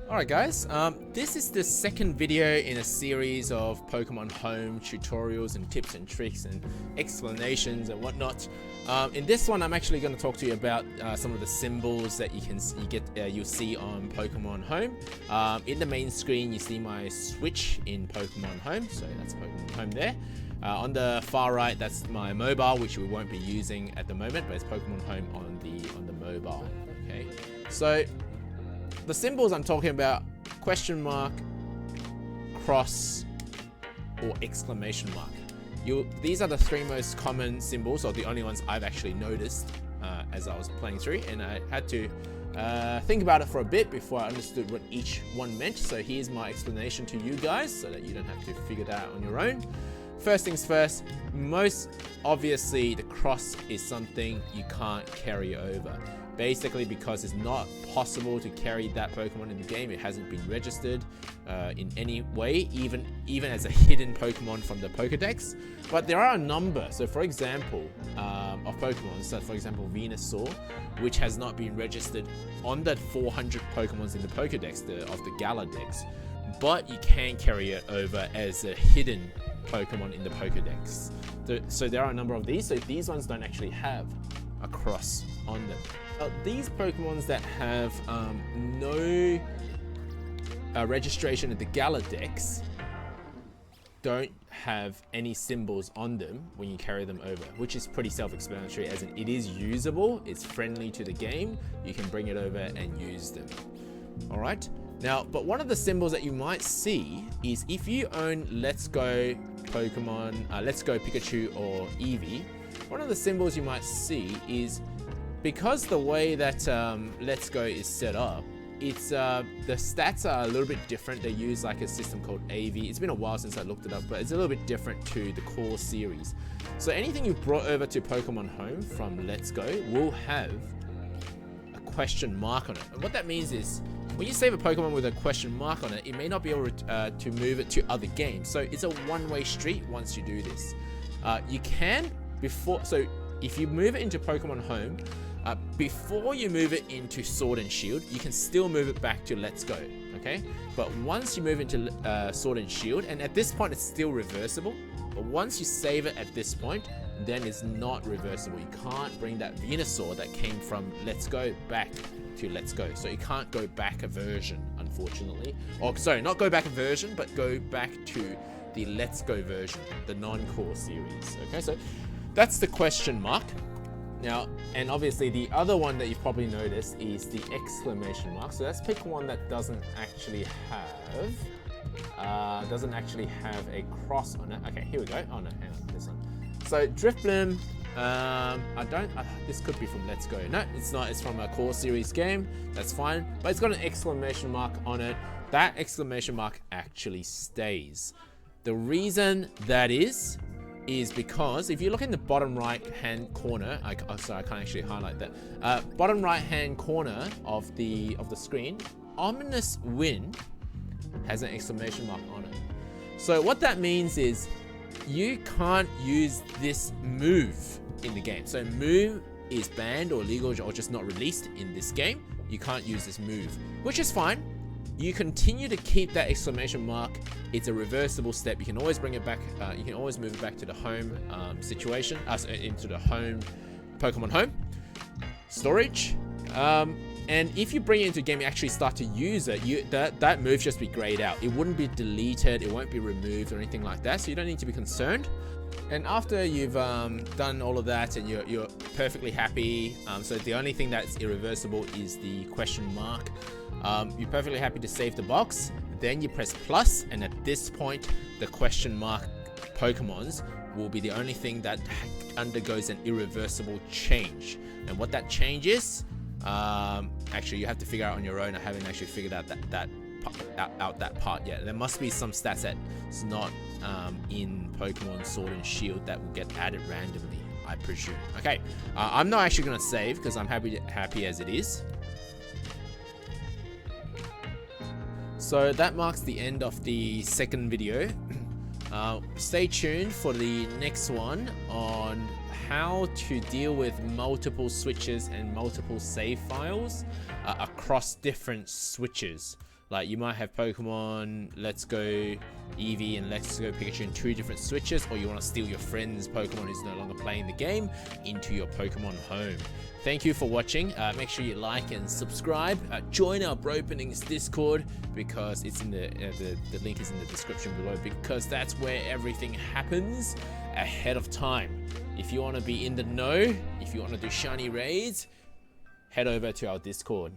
Alright guys, this is the second video in a series of Pokemon Home tutorials and tips and tricks and explanations and whatnot. In this one I'm actually going to talk to you about some of the symbols that you'll see on Pokemon Home. In the main screen you see my Switch in Pokemon Home, so that's Pokemon Home there. On the far right that's my mobile, which we won't be using at the moment, but it's Pokemon Home on the mobile. Okay, so the symbols I'm talking about: question mark, cross, or exclamation mark. These are the three most common symbols, or the only ones I've actually noticed as I was playing through, and I had to think about it for a bit before I understood what each one meant. So here's my explanation to you guys so that you don't have to figure that out on your own. First things first, most obviously the cross is something you can't carry over. Basically because it's not possible to carry that Pokemon in the game. It hasn't been registered in any way, even as a hidden Pokemon from the Pokedex. But there are a number. So for example, of Pokemon, so for example Venusaur, which has not been registered on that 400 Pokemons in the Pokedex of the Galadex, but you can carry it over as a hidden Pokemon in the Pokedex. So there are a number of these. So these ones don't actually have a cross on them. These Pokemons that have no registration at the Galadex don't have any symbols on them when you carry them over, which is pretty self-explanatory, as in it is usable, it's friendly to the game, you can bring it over and use them. Alright, now, but one of the symbols that you might see is if you own Let's Go Pokemon, Let's Go Pikachu or Eevee, one of the symbols you might see is, because the way that Let's Go is set up, it's the stats are a little bit different. They use like a system called AV. It's been a while since I looked it up, but it's a little bit different to the core series. So anything you've brought over to Pokemon Home from Let's Go will have a question mark on it. And what that means is, when you save a Pokemon with a question mark on it, it may not be able to move it to other games. So it's a one-way street once you do this. You can, so if you move it into Pokemon Home, before you move it into Sword and Shield, you can still move it back to Let's Go, okay? But once you move into Sword and Shield, and at this point it's still reversible, but once you save it at this point, then it's not reversible. You can't bring that Venusaur that came from Let's Go back to Let's Go. So you can't go back a version, unfortunately. Or sorry, not go back a version, but go back to the Let's Go version, the non-core series, okay? So that's the question mark. Now, and obviously the other one that you've probably noticed is the exclamation mark. So let's pick one that doesn't actually have a cross on it. Okay, here we go. Oh no, hang on, this one. So Drifblim, this could be from Let's Go. No, it's not. It's from a core series game. That's fine. But it's got an exclamation mark on it. That exclamation mark actually stays. The reason that is because if you look in the bottom right hand corner, sorry, I can't actually highlight that. Bottom right hand corner of the screen, Ominous Wind has an exclamation mark on it. So what that means is you can't use this move in the game. So move is banned or illegal or just not released in this game. You can't use this move, which is fine. You continue to keep that exclamation mark. It's a reversible step. You can always bring it back. You can always move it back to the home situation, into the home Pokemon Home storage. And if you bring it into a game, you actually start to use it. That move just be grayed out. It wouldn't be deleted. It won't be removed or anything like that. So you don't need to be concerned. And after you've done all of that and you're perfectly happy, so the only thing that's irreversible is the question mark. You're perfectly happy to save the box, then you press plus, and at this point the question mark Pokemons will be the only thing that undergoes an irreversible change. And what that change is, actually you have to figure out on your own. I haven't actually figured out that part yet. There must be some stats that's not in Pokemon Sword and Shield that will get added randomly, I presume. Okay, I'm not actually going to save because I'm happy as it is. So that marks the end of the second video. Stay tuned for the next one on how to deal with multiple switches and multiple save files across different switches. Like, you might have Pokemon Let's Go Eevee and Let's Go Pikachu in 2 different switches, or you want to steal your friend's Pokemon who's no longer playing the game into your Pokemon home. Thank you for watching. Make sure you like and subscribe. Join our Bropenings Discord, because it's in the link is in the description below, because that's where everything happens ahead of time. If you want to be in the know, if you want to do shiny raids, head over to our Discord.